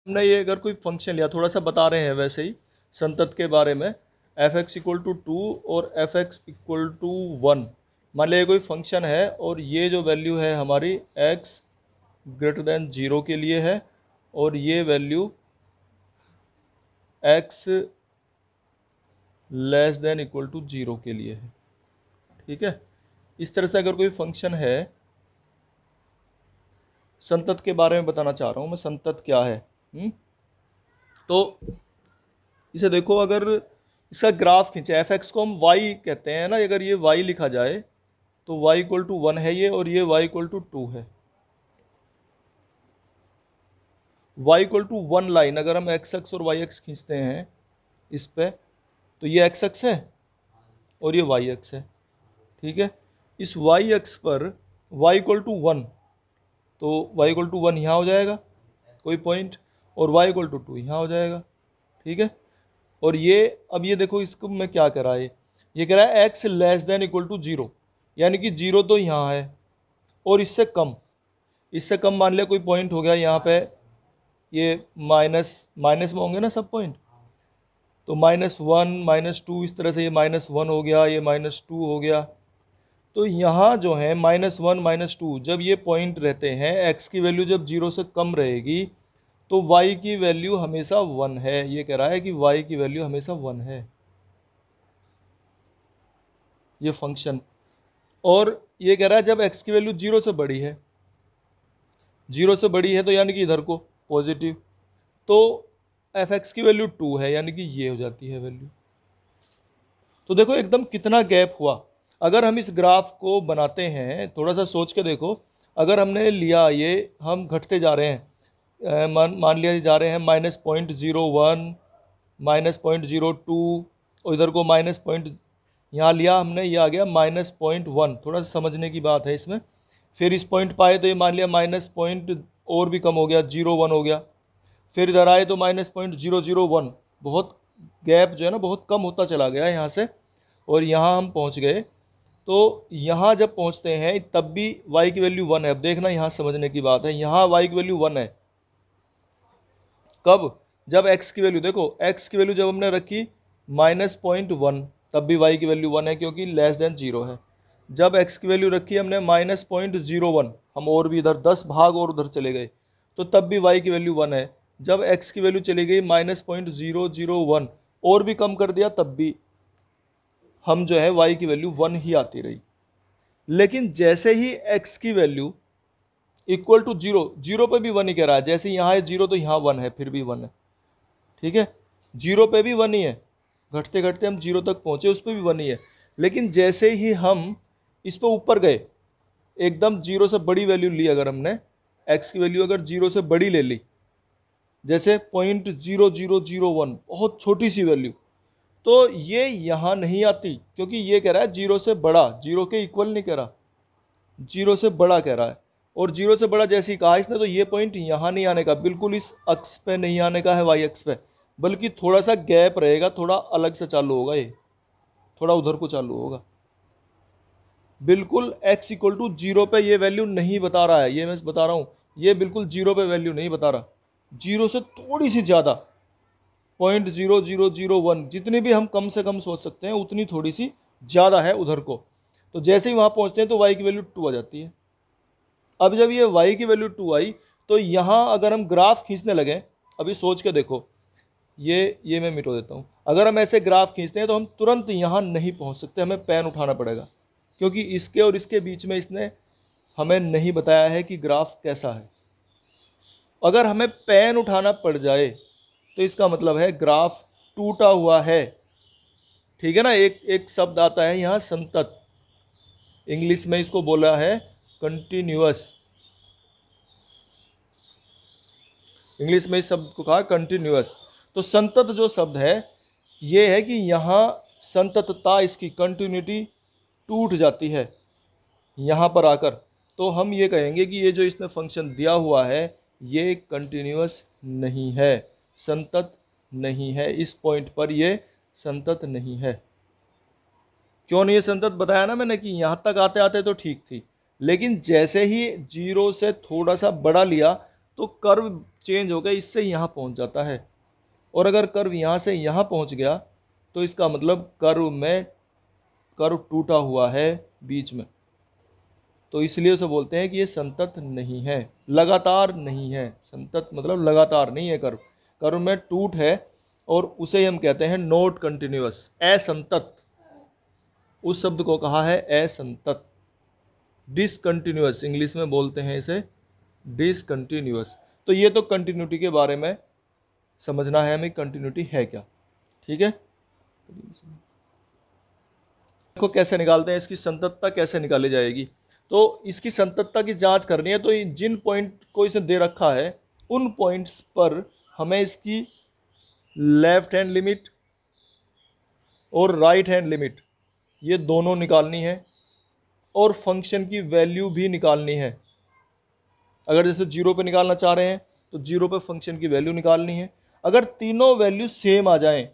हमने ये अगर कोई फंक्शन लिया, थोड़ा सा बता रहे हैं वैसे ही संतत के बारे में, एफ एक्स इक्वल टू 2 और एफ एक्स इक्वल टू 1। मान लिया कोई फंक्शन है और ये जो वैल्यू है हमारी x ग्रेटर देन 0 के लिए है और ये value x less than equal to 0 के लिए है। ठीक है, इस तरह से अगर कोई फंक्शन है, संतत के बारे में बताना चाह रहा हूँ मैं, संतत क्या है। तो इसे देखो, अगर इसका ग्राफ खींचे, एफ एक्स को हम y कहते हैं ना, अगर ये y लिखा जाए तो y इक्वल टू 1 है ये, और ये y इक्वल टू 2 है। y इक्वल टू 1 लाइन अगर हम x एक्स और y एक्स खींचते हैं इस पे, तो ये x एक्स है और ये y एक्स है। ठीक है, इस y एक्स पर y इक्वल टू 1, तो y इक्वल टू 1 यहाँ हो जाएगा कोई पॉइंट, और y इक्वल टू 2 यहाँ हो जाएगा। ठीक है, और ये अब ये देखो, इसको मैं क्या कह रहा है, ये कह रहा है x less than equal to 0, यानी कि 0 तो यहाँ है और इससे कम मान लिया कोई पॉइंट हो गया यहाँ पे, ये माइनस में होंगे ना सब पॉइंट, तो -1 -2 इस तरह से, ये -1 हो गया, ये -2 हो गया। तो यहाँ जो है -1 -2 जब ये पॉइंट रहते हैं, x की वैल्यू जब 0 से कम रहेगी तो y की वैल्यू हमेशा 1 है। ये कह रहा है कि y की वैल्यू हमेशा 1 है, ये फंक्शन। और ये कह रहा है जब x की वैल्यू 0 से बड़ी है, 0 से बड़ी है तो यानी कि इधर को पॉजिटिव, तो एफ एक्स की वैल्यू 2 है, यानी कि ये हो जाती है वैल्यू। तो देखो एकदम कितना गैप हुआ। अगर हम इस ग्राफ को बनाते हैं, थोड़ा सा सोच के देखो, अगर हमने लिया ये, हम घटते जा रहे हैं, मान लिया जा रहे हैं -0.01 -0.02, और इधर को माइनस पॉइंट यहाँ लिया हमने, ये आ गया -0.1। थोड़ा सा समझने की बात है इसमें। फिर इस पॉइंट पाए तो ये मान लिया माइनस पॉइंट और भी कम हो गया, 0.1 हो गया। फिर इधर आए तो -0.001, बहुत गैप जो है ना बहुत कम होता चला गया यहाँ से, और यहाँ हम पहुँच गए। तो यहाँ जब पहुँचते हैं तब भी y की वैल्यू 1 है। अब देखना यहाँ समझने की बात है, यहाँ y की वैल्यू 1 है कब, जब x की वैल्यू देखो, x की वैल्यू जब हमने रखी -0.1 तब भी y की वैल्यू 1 है क्योंकि लेस देन 0 है। जब x की वैल्यू रखी हमने -0.01, हम और भी इधर 10 भाग और उधर चले गए, तो तब भी y की वैल्यू 1 है। जब x की वैल्यू चली गई -0.001 और भी कम कर दिया, तब भी हम जो है y की वैल्यू 1 ही आती रही। लेकिन जैसे ही x की वैल्यू इक्वल टू 0, 0 पे भी 1 ही कह रहा है, जैसे यहाँ है 0 तो यहाँ 1 है, फिर भी 1 है। ठीक है, 0 पे भी 1 ही है, घटते घटते हम 0 तक पहुँचे, उस पर भी 1 ही है। लेकिन जैसे ही हम इस पर ऊपर गए, एकदम 0 से बड़ी वैल्यू ली, अगर हमने x की वैल्यू अगर 0 से बड़ी ले ली, जैसे 0.0001, बहुत छोटी सी वैल्यू, तो ये यहाँ नहीं आती, क्योंकि ये कह रहा है 0 से बड़ा, 0 के इक्वल नहीं कह रहा, 0 से बड़ा कह रहा है। और 0 से बड़ा जैसे ही कहा इसने, तो ये पॉइंट यहाँ नहीं आने का, बिल्कुल इस अक्ष पे नहीं आने का है, y अक्ष पे, बल्कि थोड़ा सा गैप रहेगा, थोड़ा अलग से चालू होगा, ये थोड़ा उधर को चालू होगा। बिल्कुल x इक्वल टू 0 पे ये वैल्यू नहीं बता रहा है, ये मैं बता रहा हूँ, ये बिल्कुल 0 पे वैल्यू नहीं बता रहा, 0 से थोड़ी सी ज़्यादा, 0.0001, जितनी भी हम कम से कम सोच सकते हैं उतनी थोड़ी सी ज़्यादा है उधर को। तो जैसे ही वहाँ पहुँचते हैं तो y की वैल्यू 2 आ जाती है। अब जब ये y की वैल्यू 2 आई, तो यहाँ अगर हम ग्राफ खींचने लगे, अभी सोच के देखो, ये मैं मिटो देता हूँ, अगर हम ऐसे ग्राफ खींचते हैं तो हम तुरंत यहाँ नहीं पहुँच सकते, हमें पेन उठाना पड़ेगा, क्योंकि इसके और इसके बीच में इसने हमें नहीं बताया है कि ग्राफ कैसा है। अगर हमें पेन उठाना पड़ जाए तो इसका मतलब है ग्राफ टूटा हुआ है। ठीक है ना, एक शब्द आता है यहाँ संतत, इंग्लिश में इसको बोला है कंटिन्यूअस, इंग्लिश में इस शब्द को कहा कंटिन्यूअस। तो संतत जो शब्द है, ये है कि यहाँ संततता, इसकी कंटिन्यूटी टूट जाती है यहाँ पर आकर। तो हम ये कहेंगे कि ये जो इसने फंक्शन दिया हुआ है ये कंटिन्यूअस नहीं है, संतत नहीं है, इस पॉइंट पर ये संतत नहीं है। क्यों नहीं है संतत, बताया ना मैंने कि यहाँ तक आते आते तो ठीक थी, लेकिन जैसे ही 0 से थोड़ा सा बड़ा लिया, तो कर्व चेंज होकर इससे यहाँ पहुँच जाता है, और अगर कर्व यहाँ से यहाँ पहुँच गया तो इसका मतलब कर्व टूटा हुआ है बीच में, तो इसलिए उसे बोलते हैं कि ये संतत नहीं है, लगातार नहीं है। संतत मतलब लगातार नहीं है कर्व, कर्व में टूट है, और उसे हम कहते हैं नॉट कंटिन्यूअस, असंतत। उस शब्द को कहा है असंतत, डिसकंटिन्यूअस इंग्लिश में बोलते हैं इसे, डिसकंटिन्यूअस। तो ये तो कंटिन्यूटी के बारे में समझना है हमें, कंटिन्यूटी है क्या, ठीक है। देखो कैसे निकालते हैं, इसकी संततता कैसे निकाली जाएगी। तो इसकी संततता की जांच करनी है, तो जिन पॉइंट को इसने दे रखा है उन पॉइंट्स पर हमें इसकी लेफ्ट हैंड लिमिट और राइट हैंड लिमिट ये दोनों निकालनी है, और फंक्शन की वैल्यू भी निकालनी है। अगर जैसे जीरो पे निकालना चाह रहे हैं तो जीरो पे फंक्शन की वैल्यू निकालनी है। अगर तीनों वैल्यू सेम आ जाएं,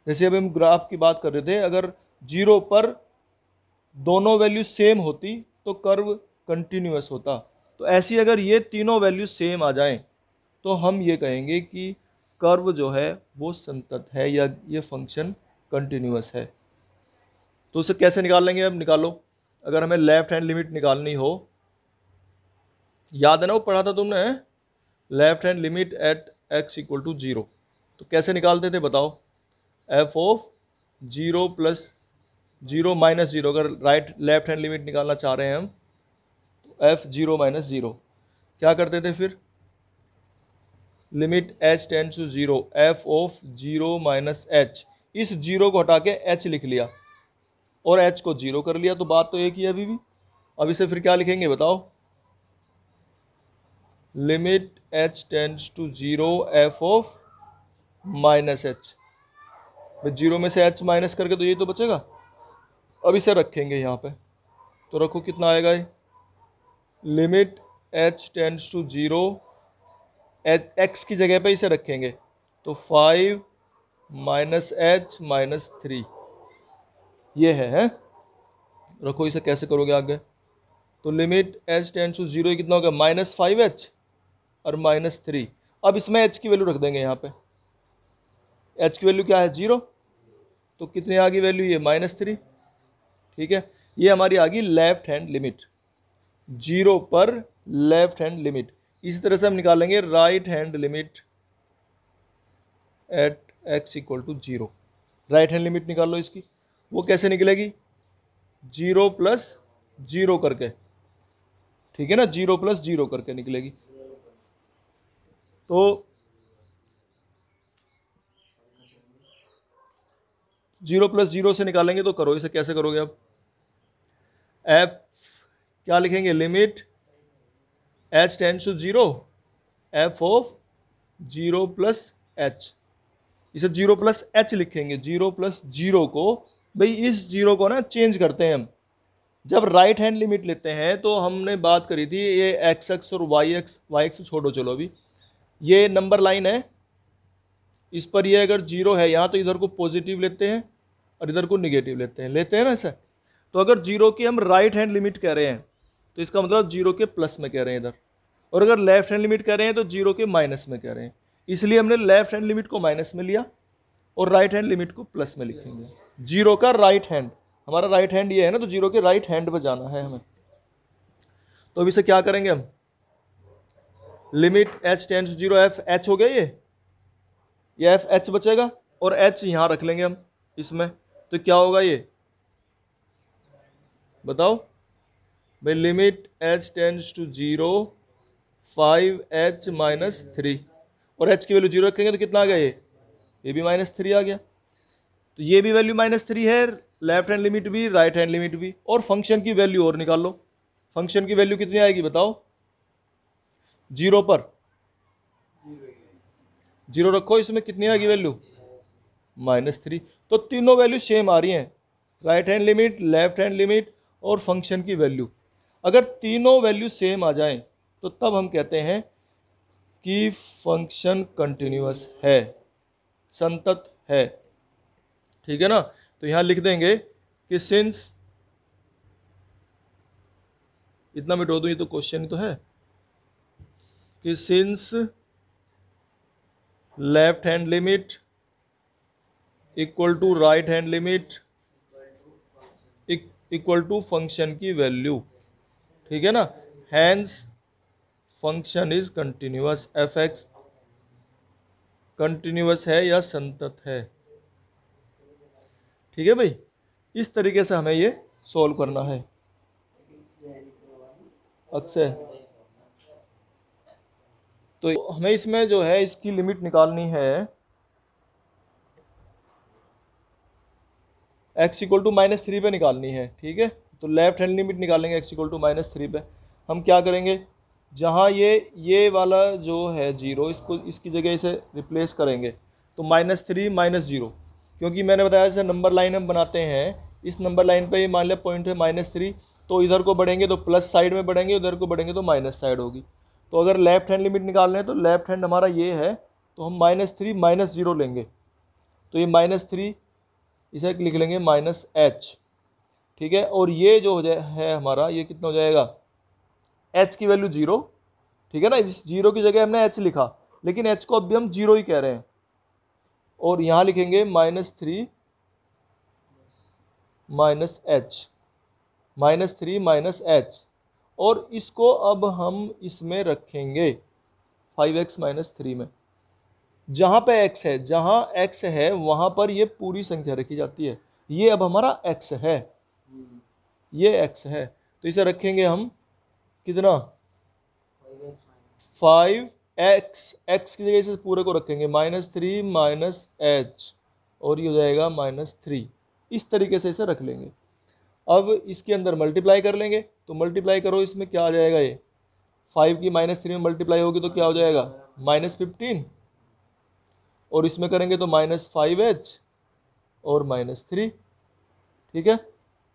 जैसे अभी हम ग्राफ की बात कर रहे थे, अगर जीरो पर दोनों वैल्यू सेम होती तो कर्व कंटिन्यूअस होता। तो ऐसी अगर ये तीनों वैल्यू सेम आ जाएं तो हम ये कहेंगे कि कर्व जो है वो संतत है, या ये फंक्शन कंटिन्यूअस है। तो उसे कैसे निकाल लेंगे, अब निकालो। अगर हमें लेफ्ट हैंड लिमिट निकालनी हो, याद है ना वो पढ़ा था तुमने, left hand limit at x equal to 0, तो कैसे निकालते थे बताओ। f ऑफ 0 प्लस 0 माइनस 0, अगर लेफ्ट हैंड लिमिट निकालना चाह रहे हैं हम, तो f 0 माइनस 0 क्या करते थे फिर, limit h tends to 0, f of 0 minus h, इस 0 को हटा के h लिख लिया और h को 0 कर लिया, तो बात तो एक ही है अभी भी। अब इसे फिर क्या लिखेंगे बताओ, limit h tends to 0 f of minus h, 0 में से h माइनस करके तो ये तो बचेगा। अब इसे रखेंगे यहाँ पे, तो रखो कितना आएगा ये, limit h tends to 0, x की जगह पे इसे रखेंगे तो 5 माइनस h माइनस 3 ये है। रखो इसे कैसे करोगे आगे, तो लिमिट h टेंड्स टू 0 कितना होगा, माइनस 5h और माइनस 3। अब इसमें h की वैल्यू रख देंगे यहाँ पे, h की वैल्यू क्या है 0, तो कितनी आ गई वैल्यू ये माइनस 3, ठीक है। ये हमारी आ गई लेफ्ट हैंड लिमिट, 0 पर लेफ्ट हैंड लिमिट। इसी तरह से हम निकालेंगे right hand limit at x equal to 0। Right hand limit निकाल लो इसकी, वो कैसे निकलेगी, 0 प्लस 0 करके, ठीक है ना, 0 प्लस 0 करके निकलेगी। तो 0 प्लस 0 से निकालेंगे, तो करो इसे, कैसे करोगे अब, f क्या लिखेंगे, limit h tends to 0 f of 0 plus h, इसे 0 प्लस h लिखेंगे। 0 प्लस 0 को, भाई इस 0 को ना चेंज करते हैं हम, जब राइट हैंड लिमिट लेते हैं तो हमने बात करी थी ये एक्स एक्स और वाई एक्स छोड़ो, चलो अभी ये नंबर लाइन है, इस पर ये अगर 0 है यहाँ तो इधर को पॉजिटिव लेते हैं और इधर को निगेटिव लेते हैं ना ऐसा। तो अगर 0 की हम राइट हैंड लिमिट कह रहे हैं तो इसका मतलब 0 के प्लस में कह रहे हैं इधर, और अगर लेफ्ट हैंड लिमिट कह रहे हैं तो 0 के माइनस में कह रहे हैं। इसलिए हमने लेफ्ट हैंड लिमिट को माइनस में लिया और राइट हैंड लिमिट को प्लस में लिखेंगे। 0 का राइट हैंड, हमारा राइट हैंड ये है ना, तो 0 के राइट हैंड पे जाना है हमें। तो अब इसे क्या करेंगे हम, limit h tends to 0 f h हो गया ये f h बचेगा, और h यहाँ रख लेंगे हम इसमें, तो क्या होगा ये बताओ भाई, limit h tends to 0 5h minus 3, और h की वैल्यू 0 रखेंगे तो कितना आ गया ये भी माइनस 3 आ गया। तो ये भी वैल्यू माइनस 3 है, लेफ्ट हैंड लिमिट भी राइट हैंड लिमिट भी। और फंक्शन की वैल्यू और निकाल लो, फंक्शन की वैल्यू कितनी आएगी बताओ, 0 पर 0 रखो, इसमें कितनी आएगी वैल्यू माइनस 3। तो तीनों वैल्यू सेम आ रही हैं, right hand limit, left hand limit और फंक्शन की वैल्यू। अगर तीनों वैल्यू सेम आ जाएं तो तब हम कहते हैं कि फंक्शन कंटिन्यूअस है, संतत है, ठीक है ना। तो यहां लिख देंगे कि सिंस, इतना मिटो दूं, ये तो क्वेश्चन ही तो है, कि since left hand limit equal to right hand limit equal to function की वैल्यू, ठीक है ना, hence function is continuous, f x continuous है या संतत है। ठीक है भाई, इस तरीके से हमें ये सॉल्व करना है। अक्षय, तो हमें इसमें जो है इसकी लिमिट निकालनी है x इक्वल टू -3 पे निकालनी है। ठीक है, तो लेफ्ट हैंड लिमिट निकालेंगे x इक्वल टू -3 पे। हम क्या करेंगे, जहाँ ये वाला जो है जीरो, इसको इसकी जगह इसे रिप्लेस करेंगे, तो -3 -0, क्योंकि मैंने बताया जैसे नंबर लाइन हम बनाते हैं, इस नंबर लाइन पे ये मान लिया पॉइंट है -3, तो इधर को बढ़ेंगे तो प्लस साइड में बढ़ेंगे, उधर को बढ़ेंगे तो माइनस साइड होगी। तो अगर लेफ्ट हैंड लिमिट निकालना है तो लेफ्ट हैंड हमारा ये है, तो हम -3 -0 लेंगे, तो ये -3 इसे लिख लेंगे -h। ठीक है, और ये जो हो जाए है हमारा, ये कितना हो जाएगा, h की वैल्यू 0। ठीक है ना, इस 0 की जगह हमने h लिखा, लेकिन h को अभी हम 0 ही कह रहे हैं, और यहाँ लिखेंगे -3 -h, और इसको अब हम इसमें रखेंगे 5x -3 में। जहाँ पे x है, जहाँ x है वहाँ पर ये पूरी संख्या रखी जाती है। ये अब हमारा x है, ये x है, तो इसे रखेंगे हम कितना, 5x, x की जगह इसे पूरे को रखेंगे -3 -h, और ये हो जाएगा -3। इस तरीके से इसे रख लेंगे। अब इसके अंदर मल्टीप्लाई कर लेंगे, तो मल्टीप्लाई करो, इसमें क्या आ जाएगा, ये 5 की -3 में मल्टीप्लाई होगी तो क्या हो जाएगा, -15, और इसमें करेंगे तो -5h और -3। ठीक है,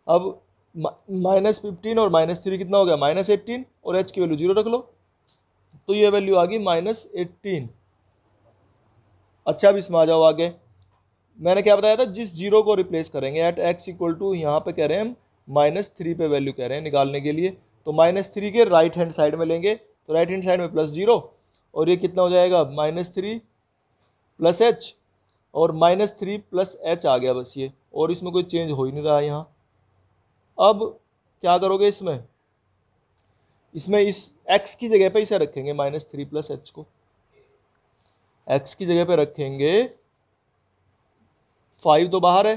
अब -15 और -3 कितना हो गया, -18, और h की वैल्यू 0 रख लो, तो ये वैल्यू आ गई -18। अच्छा, अब इसमें आ जाओ आगे। मैंने क्या बताया था, जिस जीरो को रिप्लेस करेंगे एट x इक्वल टू, यहाँ पे कह रहे हैं हम -3 पे वैल्यू कह रहे हैं निकालने के लिए, तो -3 के राइट हैंड साइड में लेंगे, तो राइट हैंड साइड में +0, और ये कितना हो जाएगा, -3 + h, और -3 + h आ गया बस ये, और इसमें कोई चेंज हो ही नहीं रहा है यहाँ। अब क्या करोगे, इसमें इस x की जगह पे इसे रखेंगे -3 + h को, x की जगह पे रखेंगे, 5 तो बाहर है,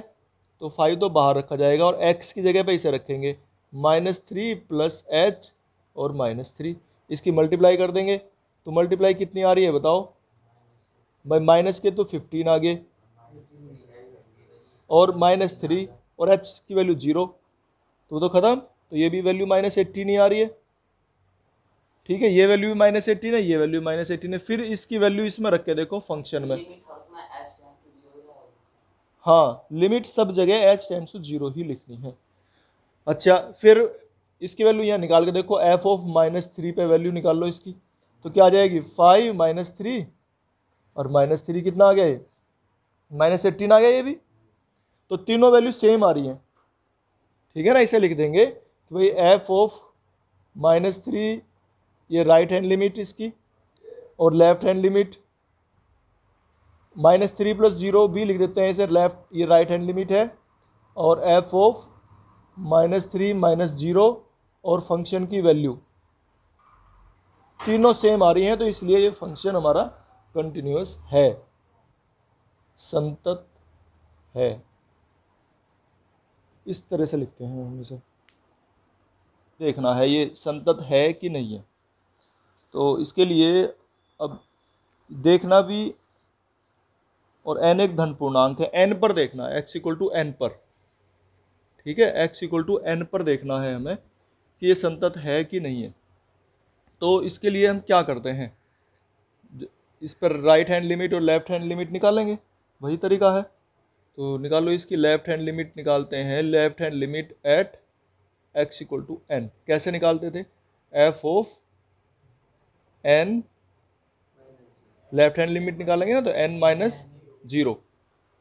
तो 5 तो बाहर रखा जाएगा, और x की जगह पे इसे रखेंगे -3 + h और -3, इसकी मल्टीप्लाई कर देंगे, तो मल्टीप्लाई कितनी आ रही है बताओ भाई, माइनस के तो 15 आ गए, और -3, और h की वैल्यू 0, तो खत्म, तो ये भी वैल्यू -18 ही आ रही है। ठीक है, ये वैल्यू भी -18 है, ये वैल्यू -18 है। फिर इसकी वैल्यू इसमें रख के देखो फंक्शन में, हाँ, लिमिट सब जगह h टेंड्स टू 0 ही लिखनी है। अच्छा, फिर इसकी वैल्यू यहाँ निकाल के देखो, f ऑफ -3 पे वैल्यू निकाल लो इसकी, तो क्या आ जाएगी, 5 -3 और -3 कितना आ गया, -18 आ गया ये भी, तो तीनों वैल्यू सेम आ रही हैं। ठीक है ना, इसे लिख देंगे कि भाई f ऑफ -3, ये राइट हैंड लिमिट इसकी, और लेफ्ट हैंड लिमिट -3 + 0 भी लिख देते हैं इसे, लेफ्ट ये राइट हैंड लिमिट है, और f ऑफ -3 -0 और फंक्शन की वैल्यू तीनों सेम आ रही हैं, तो इसलिए ये फंक्शन हमारा कंटिन्यूअस है, संतत है। इस तरह से लिखते हैं हम इसे, देखना है ये संतत है कि नहीं है। तो इसके लिए अब देखना भी, और n एक धन पूर्णांक है, n पर देखना है, x इक्वल टू n पर। ठीक है, x इक्वल टू n पर देखना है हमें कि ये संतत है कि नहीं है। तो इसके लिए हम क्या करते हैं, इस पर राइट हैंड लिमिट और लेफ्ट हैंड लिमिट निकालेंगे, वही तरीका है। तो निकालो, इसकी लेफ्ट हैंड लिमिट निकालते हैं, left hand limit at x equal to n। कैसे निकालते थे, f of n, left hand limit निकालेंगे ना, तो n - 0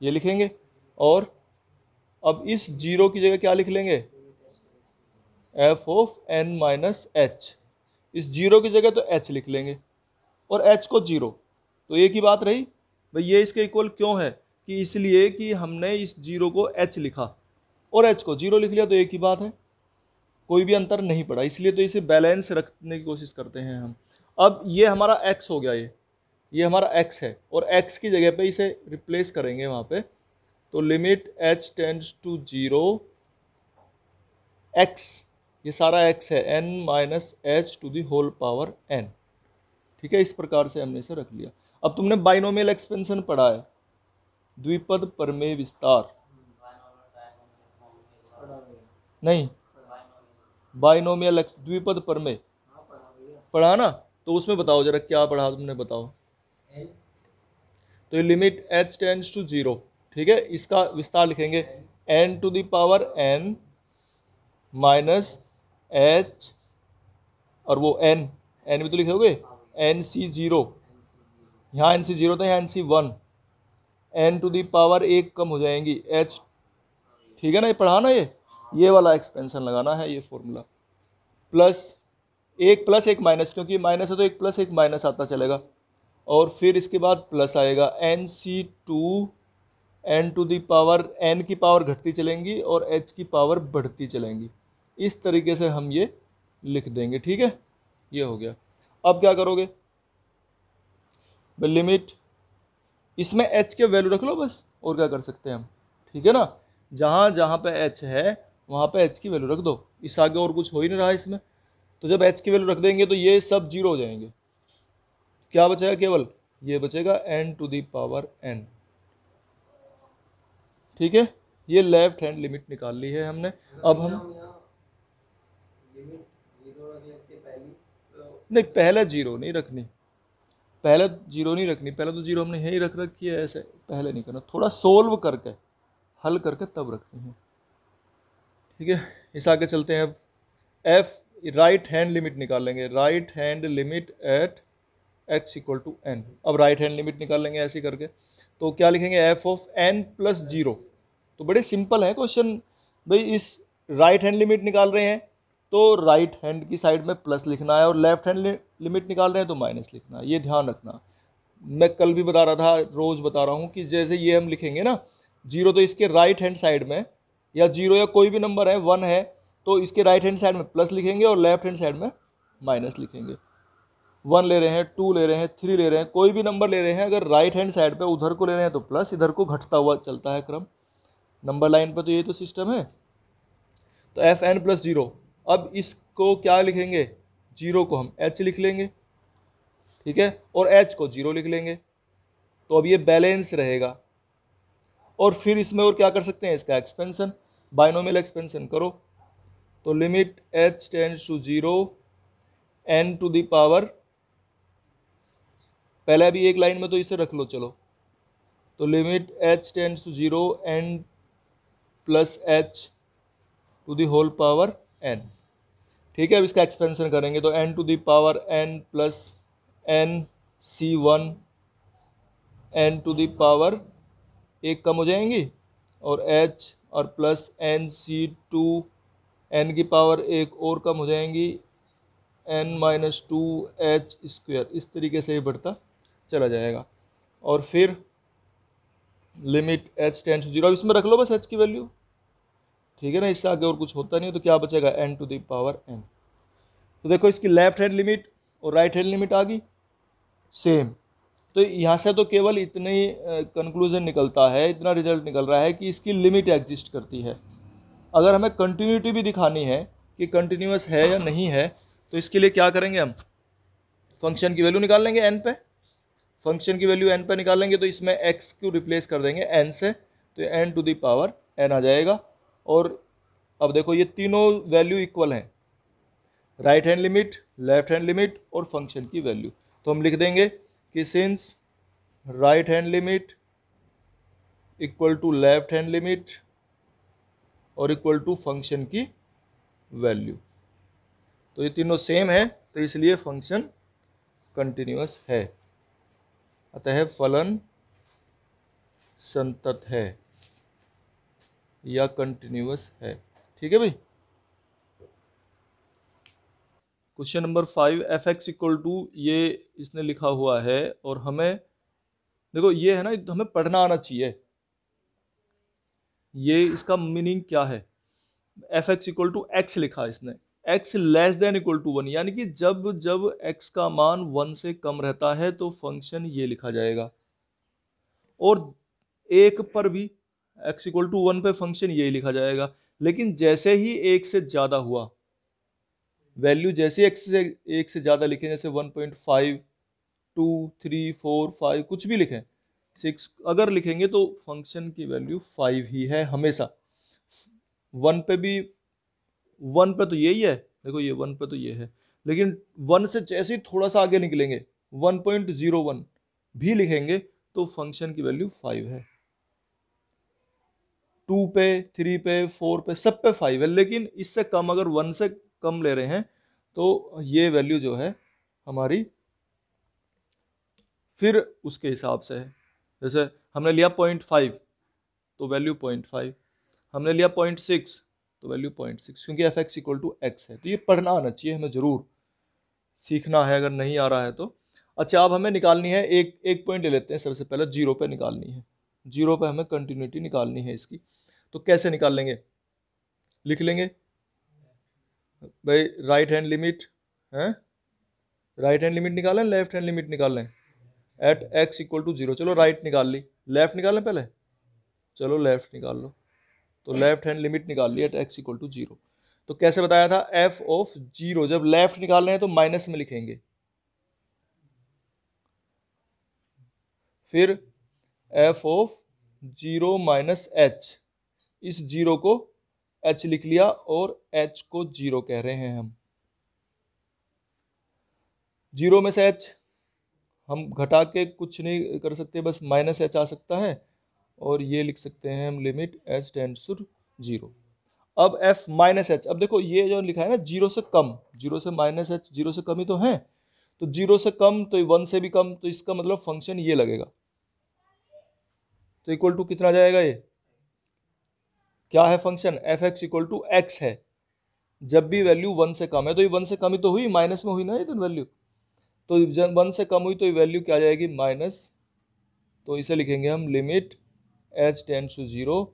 ये लिखेंगे, और अब इस 0 की जगह क्या लिख लेंगे, f ऑफ n - h, इस 0 की जगह तो h लिख लेंगे, और h को 0, तो एक ही बात रही भाई। ये इसके इक्वल क्यों है कि इसलिए कि हमने इस 0 को h लिखा और h को 0 लिख लिया, तो एक ही बात है, कोई भी अंतर नहीं पड़ा, इसलिए तो इसे बैलेंस रखने की कोशिश करते हैं हम। अब ये हमारा x हो गया, ये हमारा x है और x की जगह पे इसे रिप्लेस करेंगे वहाँ पे, तो limit h tends to 0 x, ये सारा x है n minus h to the whole power n। ठीक है, इस प्रकार से हमने इसे रख लिया। अब तुमने बाइनोमियल एक्सपेंशन पढ़ा है, द्विपद प्रमेय विस्तार, नहीं बाइनोमियल द्विपद प्रमेय पढ़ा ना, तो उसमें बताओ जरा क्या पढ़ा तुमने, बताओ। तो ये लिमिट h टेंड्स टू 0, ठीक है, इसका विस्तार लिखेंगे n to the power n minus h, और वो n भी तो लिखोगे nc0, यहाँ nc0 था, यहाँ nc1, n to the power एक कम हो जाएंगी h, ठीक है ना, ये पढ़ा ना, ये वाला एक्सपेंशन लगाना है, ये फॉर्मूला प्लस एक माइनस, क्योंकि माइनस है तो एक प्लस एक माइनस आता चलेगा, और फिर इसके बाद प्लस आएगा nc2, n to the power n की पावर घटती चलेंगी और h की पावर बढ़ती चलेंगी, इस तरीके से हम ये लिख देंगे। ठीक है, ये हो गया। अब क्या करोगे, लिमिट, इसमें h के वैल्यू रख लो बस, और क्या कर सकते हैं हम, ठीक है ना, जहाँ जहाँ पे h है वहाँ पे h की वैल्यू रख दो, इस आगे और कुछ हो ही नहीं रहा इसमें, तो जब h की वैल्यू रख देंगे तो ये सब 0 हो जाएंगे, क्या बचेगा, केवल ये बचेगा n to the power n। ठीक है, ये लेफ्ट हैंड लिमिट निकाल ली है हमने। अब हम नहीं, पहले 0 नहीं रखनी, पहले 0 नहीं रखनी, पहले तो 0 हमने यही रख रखी है, ऐसे पहले नहीं करना, थोड़ा सोल्व करके हल करके तब रखनी है। ठीक है, इस आगे चलते हैं। अब एफ राइट हैंड लिमिट निकाल लेंगे, right hand limit at x equal to n। अब राइट हैंड लिमिट निकाल लेंगे ऐसे करके, तो क्या लिखेंगे, एफ ऑफ n प्लस 0। तो बड़े सिंपल है क्वेश्चन भाई, इस राइट हैंड लिमिट निकाल रहे हैं तो राइट हैंड की साइड में प्लस लिखना है, और लेफ्ट हैंड लिमिट निकाल रहे हैं तो माइनस लिखना है, ये ध्यान रखना। मैं कल भी बता रहा था, रोज बता रहा हूँ कि जैसे ये हम लिखेंगे ना 0, तो इसके राइट हैंड साइड में, या 0 या कोई भी नंबर है 1 है तो इसके राइट हैंड साइड में प्लस लिखेंगे और लेफ्ट हैंड साइड में माइनस लिखेंगे। 1 ले रहे हैं, 2 ले रहे हैं, 3 ले रहे हैं, कोई भी नंबर ले रहे हैं, अगर राइट हैंड साइड पे उधर को ले रहे हैं तो प्लस, इधर को घटता हुआ चलता है क्रम नंबर लाइन पर, तो ये तो सिस्टम है। तो एफ एन प्लस 0, अब इसको क्या लिखेंगे, 0 को हम h लिख लेंगे, ठीक है, और h को 0 लिख लेंगे, तो अब ये बैलेंस रहेगा। और फिर इसमें और क्या कर सकते हैं, इसका एक्सपेंशन, बाइनोमियल एक्सपेंशन करो, तो limit h tends to 0 n to the power, पहले अभी एक लाइन में तो इसे रख लो चलो, तो limit h tends to 0 n plus h to the whole power n। ठीक है, अब इसका एक्सपेंशन करेंगे तो n to the power n plus n c1 n to the power एक कम हो जाएंगी, और h और प्लस n c2 n की पावर एक और कम हो जाएंगी, n माइनस 2h स्क्वेयर, इस तरीके से ये बढ़ता चला जाएगा। और फिर लिमिट h टेंड्स टू 0, अब इसमें रख लो बस h की वैल्यू, ठीक है ना, इससे आगे और कुछ होता नहीं है, तो क्या बचेगा, n to the power n। तो देखो इसकी लेफ्ट हैंड लिमिट और राइट हैंड लिमिट आ गई सेम, तो यहाँ से तो केवल इतने ही कंक्लूजन निकलता है, इतना रिजल्ट निकल रहा है कि इसकी लिमिट एग्जिस्ट करती है। अगर हमें कंटिन्यूटी भी दिखानी है कि कंटिन्यूस है या नहीं है, तो इसके लिए क्या करेंगे, हम फंक्शन की वैल्यू निकाल लेंगे n पे, फंक्शन की वैल्यू n पे निकालेंगे तो इसमें x को रिप्लेस कर देंगे n से, तो n to the power n आ जाएगा। और अब देखो ये तीनों वैल्यू इक्वल हैं, right hand limit, left hand limit और फंक्शन की वैल्यू, तो हम लिख देंगे कि since right hand limit equal to left hand limit और इक्वल टू फंक्शन की वैल्यू, तो ये तीनों सेम है, तो इसलिए फंक्शन कंटिन्यूअस है, अतः फलन संतत है या कंटिन्यूअस है। ठीक है भाई। Question number 5, f x equal to, ये इसने लिखा हुआ है और हमें देखो ये है ना, हमें पढ़ना आना चाहिए ये इसका मीनिंग क्या है। F x equal to x लिखा है इसने, x less than equal to 1, यानी कि जब जब एक्स का मान 1 से कम रहता है तो फंक्शन ये लिखा जाएगा, और एक पर भी एक्स इक्वल टू 1 पे फंक्शन यही लिखा जाएगा। लेकिन जैसे ही एक से ज्यादा हुआ, वैल्यू जैसे एक्स से एक से ज्यादा लिखें, जैसे 1.5, 2, 3, 4, 5 कुछ भी लिखें, 6 अगर लिखेंगे तो फंक्शन की वैल्यू 5 ही है हमेशा। 1 पे भी, 1 पे तो यही है, देखो ये 1 पे तो ये है, लेकिन 1 से जैसे ही थोड़ा सा आगे निकलेंगे 1.01 भी लिखेंगे तो फंक्शन की वैल्यू 5 है। 2 पे, 3 पे, 4 पे, सब पे 5 है, लेकिन इससे कम अगर 1 से कम ले रहे हैं तो ये वैल्यू जो है हमारी फिर उसके हिसाब से है। जैसे हमने लिया 0.5 तो वैल्यू 0.5, हमने लिया 0.6 तो वैल्यू 0.6, क्योंकि f x equal to x है। तो ये पढ़ना आना चाहिए, हमें जरूर सीखना है अगर नहीं आ रहा है तो। अच्छा, अब हमें निकालनी है एक एक पॉइंट ले लेते हैं, सबसे पहले जीरो पे निकालनी है, जीरो पे हमें कंटिन्यूटी निकालनी है इसकी। तो कैसे निकाल लेंगे, लिख लेंगे भाई, राइट हैंड लिमिट है, राइट हैंड लिमिट निकालें, लेफ्ट हैंड लिमिट निकाल लें, एट एक्स इक्वल टू 0। चलो राइट निकाल ली, लेफ्ट निकालें पहले, चलो लेफ्ट निकाल लो। तो लेफ्ट हैंड लिमिट निकाल ली एट एक्स इक्वल टू 0। तो कैसे बताया था, एफ ऑफ 0, जब लेफ्ट निकाल रहे हैं तो माइनस में लिखेंगे, फिर एफ ऑफ 0 माइनस एच, इस 0 को h लिख लिया और h को 0 कह रहे हैं हम। 0 में से h हम घटा के कुछ नहीं कर सकते, बस माइनस h आ सकता है, और ये लिख सकते हैं हम लिमिट h टेंड्स टू 0। अब f माइनस h, अब देखो ये जो लिखा है ना 0 से कम, 0 से माइनस h, 0 से कम ही तो है, तो 0 से कम तो 1 से भी कम, तो इसका मतलब फंक्शन ये लगेगा। तो इक्वल टू कितना जाएगा, ये क्या है function, f x equal to x है। जब भी वैल्यू 1 से कम है, तो ये 1 से कम ही तो हुई, माइनस में हुई ना ये तो वैल्यू, तो जब 1 से कम हुई तो ये वैल्यू क्या आ जाएगी, माइनस। तो इसे लिखेंगे हम लिमिट h टेंड्स टू 0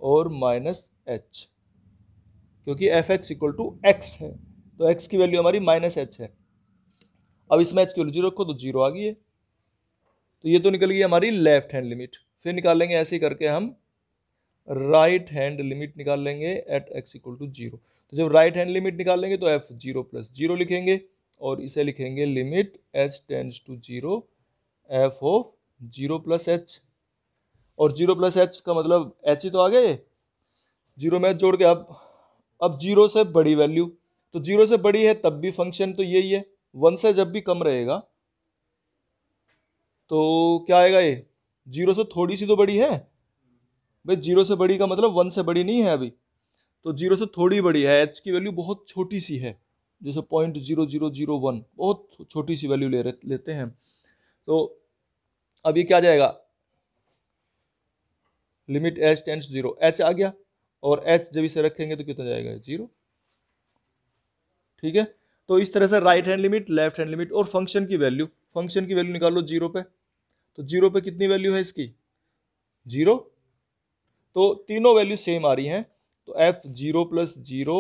और माइनस h, क्योंकि f x equal to x है, तो x की वैल्यू हमारी माइनस h है। अब इसमें h की वैल्यू 0 रखो तो 0 आ गई है, तो ये तो निकल गई हमारी लेफ्ट हैंड लिमिट। फिर निकाल लेंगे ऐसे ही करके हम राइट हैंड लिमिट निकाल लेंगे एट एक्स इक्वल टू 0। तो जब राइट हैंड लिमिट निकाल लेंगे तो एफ 0 प्लस 0 लिखेंगे, और इसे लिखेंगे limit h tends to 0 f of 0 plus h, और 0 प्लस h का मतलब h ही तो आ गए, 0 में h जोड़ के। अब 0 से बड़ी वैल्यू, तो 0 से बड़ी है तब भी फंक्शन तो यही है, 1 से जब भी कम रहेगा तो क्या आएगा, ये 0 से थोड़ी सी तो बड़ी है भाई, 0 से बड़ी का मतलब 1 से बड़ी नहीं है अभी, तो 0 से थोड़ी बड़ी है, h की वैल्यू बहुत छोटी सी है, जैसे 0.0001, बहुत छोटी सी वैल्यू लेते हैं। तो अब ये क्या आ जाएगा, लिमिट h टेंड्स 0, h आ गया, और h जब इसे रखेंगे तो कितना जाएगा, 0। ठीक है, तो इस तरह से right hand limit, left hand limit, और फंक्शन की वैल्यू, फंक्शन की वैल्यू निकालो 0 पे, तो 0 पे कितनी वैल्यू है इसकी, 0, तो तीनों वैल्यू सेम आ रही हैं, तो एफ 0 प्लस 0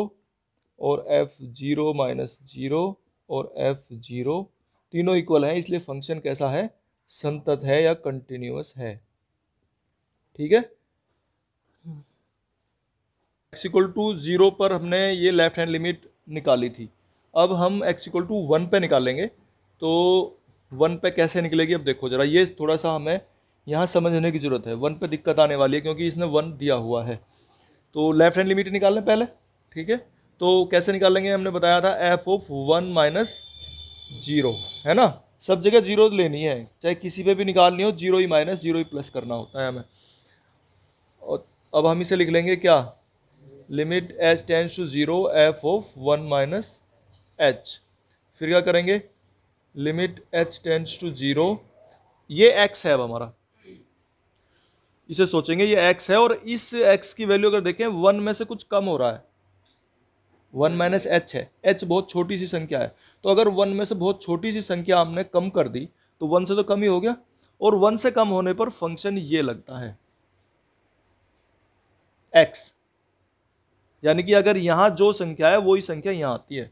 और एफ 0 माइनस 0 और एफ 0 तीनों इक्वल हैं, इसलिए फंक्शन कैसा है, संतत है या कंटिन्यूअस है। ठीक है, x इक्वल टू 0 पर हमने ये लेफ्ट हैंड लिमिट निकाली थी, अब हम x इक्वल टू 1 पे निकालेंगे। तो 1 पे कैसे निकलेगी, अब देखो जरा, ये थोड़ा सा हमें यहाँ समझने की जरूरत है, 1 पे दिक्कत आने वाली है क्योंकि इसने 1 दिया हुआ है। तो लेफ्ट हैंड लिमिट निकाल लें पहले, ठीक है, तो कैसे निकालेंगे, हमने बताया था एफ ऑफ 1 माइनस 0, है ना, सब जगह 0 लेनी है, चाहे किसी पे भी निकालनी हो, 0 ही माइनस 0 ही प्लस करना होता है हमें। और अब हम इसे लिख लेंगे क्या, limit h tends to 0 f of 1 minus h, फिर क्या करेंगे, लिमिट h टेंड्स टू 0, ये x है अब हमारा, इसे सोचेंगे ये x है, और इस x की वैल्यू अगर देखें 1 में से कुछ कम हो रहा है, 1 माइनस h है, h बहुत छोटी सी संख्या है, तो अगर 1 में से बहुत छोटी सी संख्या हमने कम कर दी तो 1 से तो कम ही हो गया, और 1 से कम होने पर फंक्शन ये लगता है x, यानी कि अगर यहां जो संख्या है वही संख्या यहां आती है,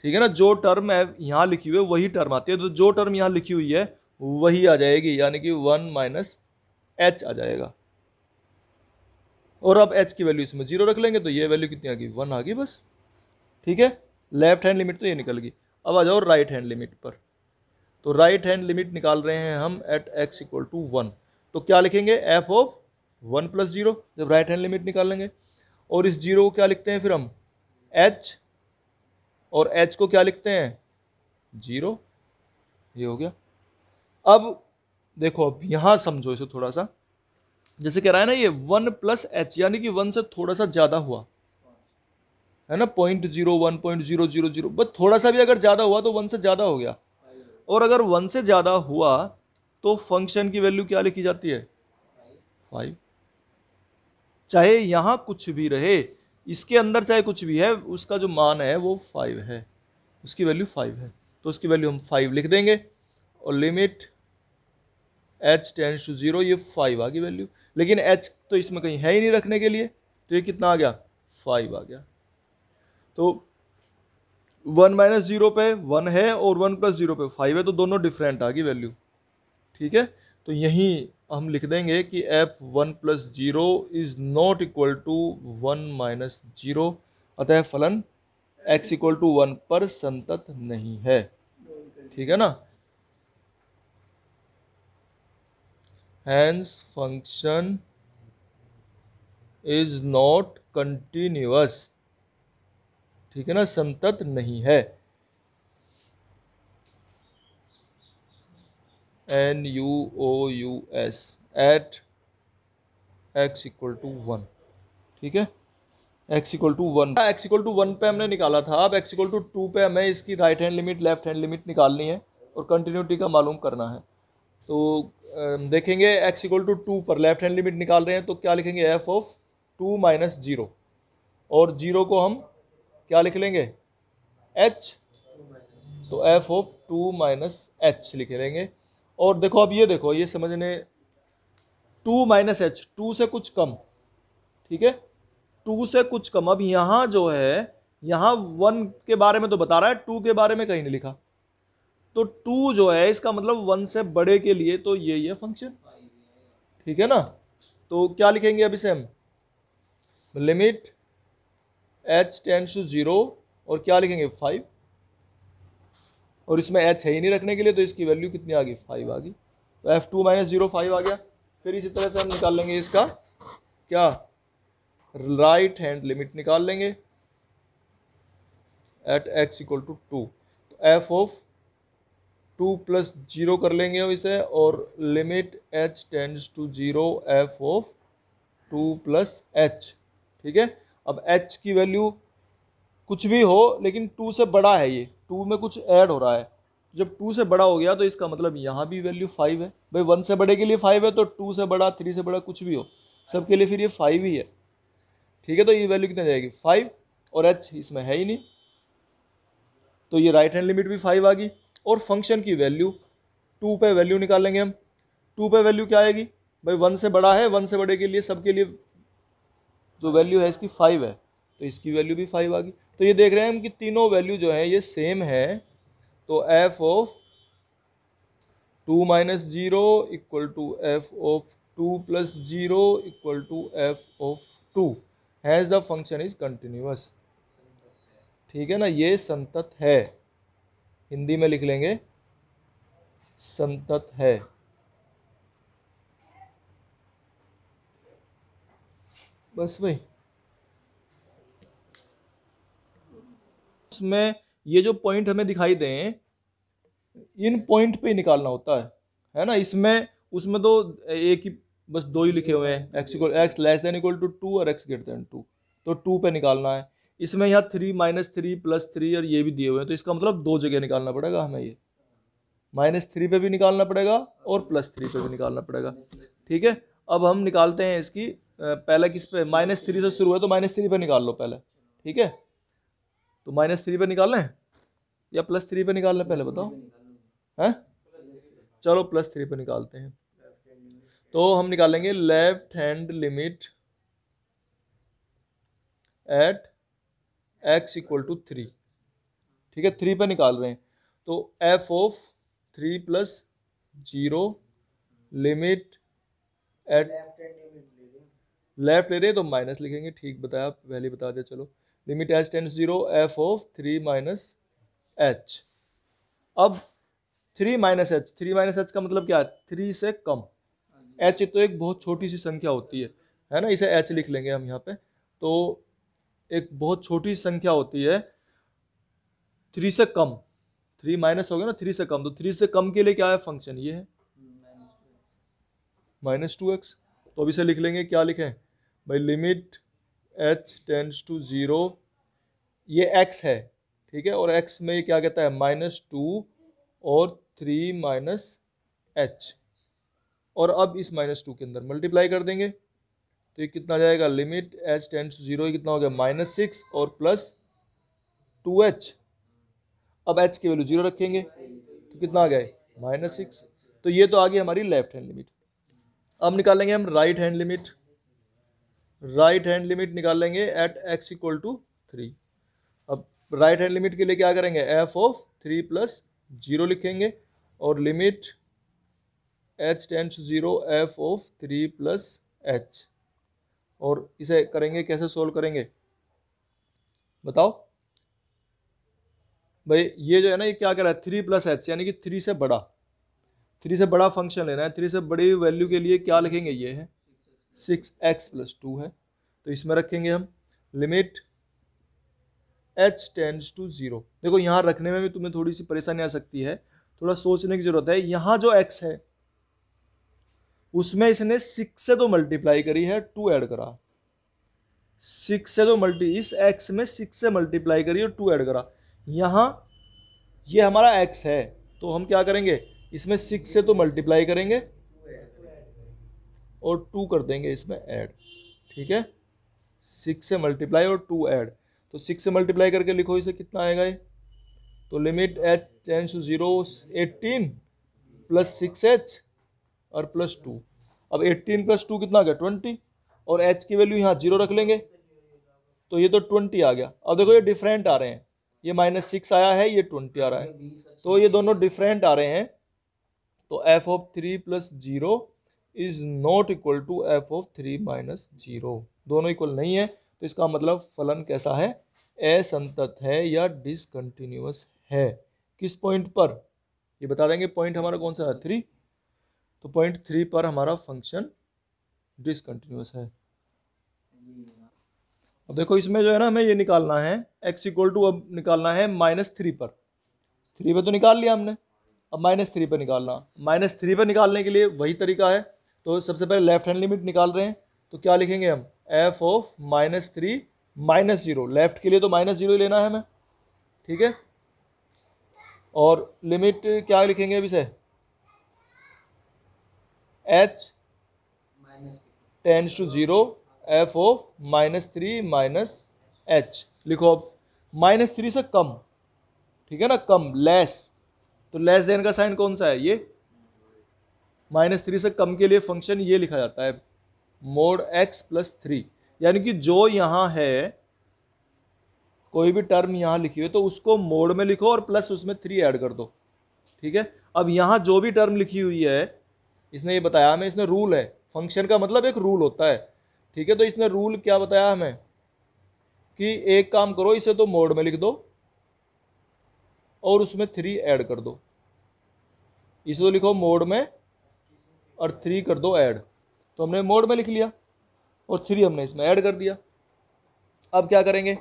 ठीक है ना, जो टर्म है यहां लिखी हुई है वही टर्म आती है, तो जो टर्म यहां लिखी हुई है वही आ जाएगी, यानी कि 1 माइनस एच आ जाएगा। और अब h की वैल्यू इसमें 0 रख लेंगे तो ये वैल्यू कितनी आ गई, 1 आ गई बस, ठीक है। लेफ्ट हैंड लिमिट तो ये निकल गई। अब आ जाओ राइट हैंड लिमिट पर। तो राइट हैंड लिमिट निकाल रहे हैं हम एट x इक्वल टू 1, तो क्या लिखेंगे, f ऑफ 1 प्लस 0 जब राइट हैंड लिमिट निकालेंगे। और इस 0 को क्या लिखते हैं फिर हम, h, और h को क्या लिखते हैं, 0, ये हो गया। अब देखो, अब यहां समझो इसे थोड़ा सा, जैसे कह रहा है ना ये 1 प्लस एच, यानी कि 1 से थोड़ा सा ज्यादा हुआ है ना, 0.01 0.000, बस थोड़ा सा भी अगर ज्यादा हुआ तो 1 से ज्यादा हो गया। और अगर 1 से ज्यादा हुआ तो फंक्शन की वैल्यू क्या लिखी जाती है, 5। चाहे यहां कुछ भी रहे, इसके अंदर चाहे कुछ भी है, उसका जो मान है वो 5 है, उसकी वैल्यू 5 है, तो उसकी वैल्यू हम 5 लिख देंगे। और लिमिट h टेंड्स टू 0, ये 5 आ गई वैल्यू, लेकिन h तो इसमें कहीं है ही नहीं रखने के लिए, तो ये कितना आ गया, 5 आ गया। तो 1 माइनस 0 पे 1 है और 1 प्लस 0 पे 5 है, तो दोनों डिफरेंट आ गई वैल्यू, ठीक है। तो यहीं हम लिख देंगे कि f1 plus 0 is not equal to 1 minus 0, अतः फलन x इक्वल टू 1 पर संतत नहीं है, ठीक है ना। Hence function is not continuous, ठीक है ना, संतत नहीं है। NUOUS at x equal to 1, ठीक है, x equal to 1, x equal to 1 पे हमने निकाला था, अब x इक्वल टू 2 पे हमें इसकी right hand limit left hand limit निकालनी है और कंटिन्यूटी का मालूम करना है। तो देखेंगे x इक्वल टू 2 पर लेफ्ट हैंड लिमिट निकाल रहे हैं, तो क्या लिखेंगे, f ऑफ 2 माइनस 0, और 0 को हम क्या लिख लेंगे, h, तो f ऑफ 2 माइनस h लिख लेंगे। और देखो, अब ये देखो, ये समझने, 2 माइनस h, 2 से कुछ कम, ठीक है, 2 से कुछ कम। अब यहां जो है, यहां 1 के बारे में तो बता रहा है, 2 के बारे में कहीं नहीं लिखा, तो 2 जो है इसका मतलब 1 से बड़े के लिए तो ये है फंक्शन, ठीक है ना। तो क्या लिखेंगे अब इसे हम, लिमिट h टेंड्स टू 0, और क्या लिखेंगे, 5, और इसमें h है ही नहीं रखने के लिए, तो इसकी वैल्यू कितनी आ गई, 5 आ गई। तो f2 माइनस 0 5 आ गया। फिर इसी तरह से हम निकाल लेंगे इसका क्या, राइट हैंड लिमिट निकाल लेंगे एट x इक्वल टू 2, तो f ऑफ 2 प्लस 0 कर लेंगे इसे, और limit h tends to 0 f of 2 plus h, ठीक है। अब h की वैल्यू कुछ भी हो, लेकिन 2 से बड़ा है, ये 2 में कुछ ऐड हो रहा है, जब 2 से बड़ा हो गया तो इसका मतलब यहाँ भी वैल्यू 5 है भाई, 1 से बड़े के लिए 5 है, तो 2 से बड़ा 3 से बड़ा कुछ भी हो, सबके लिए फिर ये 5 ही है, ठीक है। तो ये वैल्यू कितनी जाएगी, 5, और h इसमें है ही नहीं, तो ये राइट हैंड लिमिट भी 5 आ गई। और फंक्शन की वैल्यू 2 पे वैल्यू निकालेंगे हम, 2 पे वैल्यू क्या आएगी भाई, 1 से बड़ा है, 1 से बड़े के लिए सबके लिए जो वैल्यू है इसकी 5 है, तो इसकी वैल्यू भी 5 आ गई। तो ये देख रहे हैं हम कि तीनों वैल्यू जो है ये सेम है, तो f of 2 minus 0 equal to f of 2 plus 0 equal to f of 2, hence the function is continuous, ठीक है ना, ये संतत है, हिंदी में लिख लेंगे संतत है। बस भाई, इसमें ये जो पॉइंट हमें दिखाई दें, इन पॉइंट पे ही निकालना होता है ना। इसमें उसमें तो एक ही, बस 2 ही लिखे हुए हैं, x less than equal to 2 और x ग्रेटर देन 2, तो 2 पे निकालना है। इसमें यहाँ 3 माइनस 3 प्लस 3 और ये भी दिए हुए हैं, तो इसका मतलब 2 जगह निकालना पड़ेगा हमें, ये -3 पे भी निकालना पड़ेगा और +3 पे भी निकालना पड़ेगा, ठीक है। अब हम निकालते हैं इसकी, पहले किस पे, -3 से शुरू है, तो -3 पे निकाल लो पहले, ठीक है। तो -3 पे निकालें, या +3 पे निकालना पहले बताओ? हैं? चलो +3 पे निकालते हैं। तो हम निकालेंगे left hand limit at x = 3। ठीक है, 3 पे निकाल रहे हैं। तो f of 3 + 0 limit at left ले रहे हैं तो माइनस लिखेंगे। ठीक बताया, आप पहले बता दिया। चलो limit h tends 0 f of 3 - h। अब 3 - h, 3 - h का मतलब क्या है? 3 से कम। h तो एक बहुत छोटी सी संख्या होती है ना, इसे h लिख लेंगे हम यहाँ पे। तो एक बहुत छोटी संख्या होती है 3 से कम। 3 माइनस हो गया ना, 3 से कम। तो 3 से कम के लिए क्या है फंक्शन? ये है -2x। तो अब इसे लिख लेंगे, क्या लिखें भाई? लिमिट h टेंड्स टू 0, ये x है, ठीक है, और x में क्या कहता है? -2 और 3 - h। और अब इस -2 के अंदर मल्टीप्लाई कर देंगे तो ये कितना जाएगा? लिमिट h टेंड्स टू 0, कितना हो गया? -6 और +2h। अब h की वैल्यू 0 रखेंगे तो कितना आ गया? -6। तो ये तो आ गई हमारी लेफ्ट हैंड लिमिट। अब निकालेंगे हम right hand limit. Right hand limit निकालेंगे एट x = 3। अब राइट हैंड लिमिट के लिए क्या करेंगे? f ऑफ 3 + 0 लिखेंगे और limit h tends to 0 f of 3 + h। और इसे करेंगे, कैसे सोल्व करेंगे बताओ भाई? ये जो है ना, ये क्या कर रहा है? 3 + h, यानी कि 3 से बड़ा। 3 से बड़ा फंक्शन लेना है। 3 से बड़ी वैल्यू के लिए क्या लिखेंगे? ये है 6x + 2 है, तो इसमें रखेंगे हम लिमिट h टेंड्स टू 0। देखो यहाँ रखने में भी तुम्हें थोड़ी सी परेशानी आ सकती है, थोड़ा सोचने की जरूरत है। यहाँ जो x है उसमें इसने 6 से तो मल्टीप्लाई करी है, 2 ऐड करा। 6 से तो इस x में 6 से मल्टीप्लाई करी और 2 ऐड करा। यहाँ ये हमारा x है, तो हम क्या करेंगे? इसमें 6 से तो मल्टीप्लाई करेंगे और 2 कर देंगे इसमें ऐड। ठीक है, 6 से मल्टीप्लाई और 2 ऐड। तो 6 से मल्टीप्लाई करके लिखो इसे, कितना आएगा ये? तो limit h tends to 0 18 + 6h और +2। अब 18 + 2 कितना आ गया? 20। और h की वैल्यू यहाँ 0 रख लेंगे तो ये तो 20 आ गया। अब देखो ये डिफरेंट आ रहे हैं, ये -6 आया है, ये 20 आ रहा है, तो ये दोनों डिफरेंट आ रहे हैं। तो f of 3 + 0 is not equal to f of 3 - 0। दोनों इक्वल नहीं है, तो इसका मतलब फलन कैसा है? असंतत है या डिसकंटिन्यूअस है। किस पॉइंट पर? ये बता देंगे पॉइंट हमारा कौन सा है? 3। तो पॉइंट 3 पर हमारा फंक्शन डिसकंटिन्यूअस है। अब देखो इसमें जो है ना, हमें ये निकालना है x = अब निकालना है -3 पर। 3 पे तो निकाल लिया हमने, अब -3 पर निकालना। -3 पर निकालने के लिए वही तरीका है। तो सबसे पहले लेफ्ट हैंड लिमिट निकाल रहे हैं, तो क्या लिखेंगे हम? f of -3 - 0। लेफ्ट के लिए तो -0 ही लेना है हमें, ठीक है। और लिमिट क्या लिखेंगे अब इसे? h tends to 0 f of -3 - h लिखो। अब -3 से कम, ठीक है ना, कम, लेस। तो लेस देन का साइन कौन सा है? ये। -3 से कम के लिए फंक्शन ये लिखा जाता है mod x + 3। यानी कि जो यहाँ है, कोई भी टर्म यहाँ लिखी हुई तो उसको मोड में लिखो और प्लस उसमें 3 ऐड कर दो, ठीक है। अब यहाँ जो भी टर्म लिखी हुई है, इसने ये बताया हमें, इसने रूल है। फंक्शन का मतलब एक रूल होता है, ठीक है। तो इसने रूल क्या बताया हमें कि एक काम करो, इसे तो मोड में लिख दो और उसमें 3 ऐड कर दो। इसे तो लिखो मोड में और 3 कर दो ऐड। तो हमने मोड में लिख लिया और 3 हमने इसमें ऐड कर दिया। अब क्या करेंगे?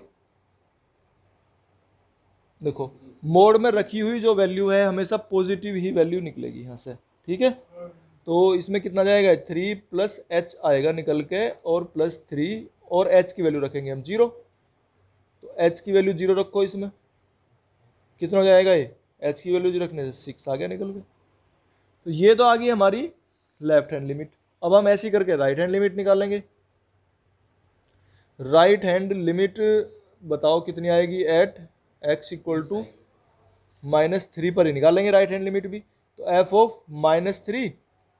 देखो मोड में रखी हुई जो वैल्यू है हमेशा पॉजिटिव ही वैल्यू निकलेगी यहाँ से, ठीक है। तो इसमें कितना जाएगा? 3 + h आएगा निकल के, और +3, और h की वैल्यू रखेंगे हम 0। तो h की वैल्यू 0 रखो, इसमें कितना हो जाएगा? ये h की वैल्यू 0 रखने से 6 आ गया निकल के। तो ये तो आ गई हमारी लेफ्ट हैंड लिमिट। अब हम ऐसी करके राइट हैंड लिमिट निकालेंगे। राइट हैंड लिमिट बताओ कितनी आएगी? एट x = -3 पर ही निकालेंगे राइट हैंड लिमिट भी। तो एफ ऑफ -3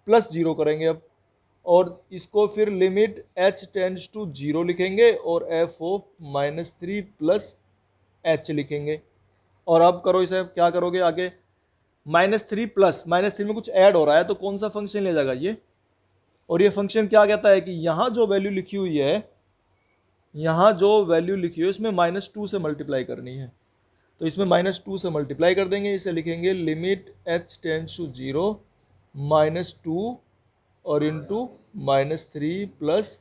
प्लस 0 करेंगे अब, और इसको फिर लिमिट h टेंड्स टू 0 लिखेंगे और एफ ऑफ -3 प्लस h लिखेंगे। और अब करो इसे, क्या करोगे आगे, -3 प्लस -3 में कुछ ऐड हो रहा है तो कौन सा फंक्शन ले जाएगा ये, और ये फंक्शन क्या कहता है कि यहाँ जो वैल्यू लिखी हुई है, यहाँ जो वैल्यू लिखी हुई है उसमें -2 से मल्टीप्लाई करनी है। तो इसमें -2 से मल्टीप्लाई कर देंगे, इसे लिखेंगे लिमिट h टेंड्स टू 0 -2 और इंटू -3 प्लस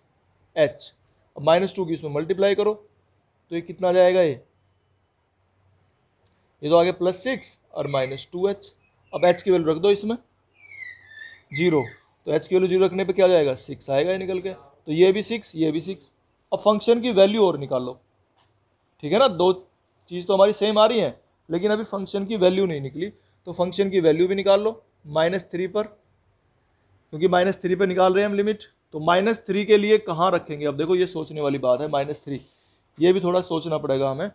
h। अब -2 की इसमें मल्टीप्लाई करो तो ये कितना आ जाएगा, ये तो आगे +6 और -2h। अब h की वैल्यू रख दो इसमें 0, तो h की वैल्यू 0 रखने पे क्या जाएगा, 6 आएगा ये निकल के। तो ये भी 6, ये भी 6। अब फंक्शन की वैल्यू और निकालो, ठीक है ना, दो चीज़ तो हमारी सेम आ रही है, लेकिन अभी फंक्शन की वैल्यू नहीं निकली, तो फंक्शन की वैल्यू भी निकाल लो -3 पर, क्योंकि -3 पर निकाल रहे हैं हम लिमिट। तो -3 के लिए कहाँ रखेंगे, अब देखो ये सोचने वाली बात है, -3 ये भी थोड़ा सोचना पड़ेगा हमें।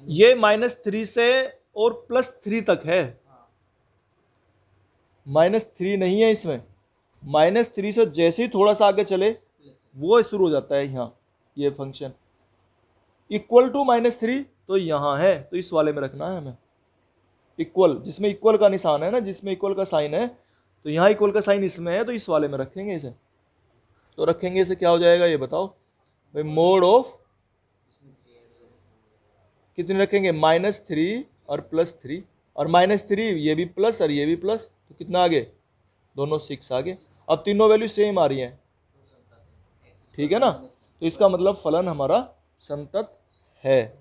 ये -3 से और +3 तक है, -3 नहीं है इसमें, -3 से जैसे ही थोड़ा सा आगे चले वो शुरू हो जाता है यहाँ, ये फंक्शन इक्वल टू -3 तो यहाँ है, तो इस वाले में रखना है हमें इक्वल, जिसमें इक्वल का निशान है ना, जिसमें इक्वल का साइन है, तो यहाँ इक्वल का साइन इसमें है, तो इस वाले में रखेंगे इसे। तो रखेंगे इसे, क्या हो जाएगा ये बताओ भाई, मोड ऑफ कितने रखेंगे, -3 और +3, और -3 ये भी प्लस और ये भी प्लस, तो कितना आगे, दोनों 6 आगे। अब तीनों वैल्यू सेम आ रही हैं, ठीक है ना, तो इसका मतलब फलन हमारा संतत है।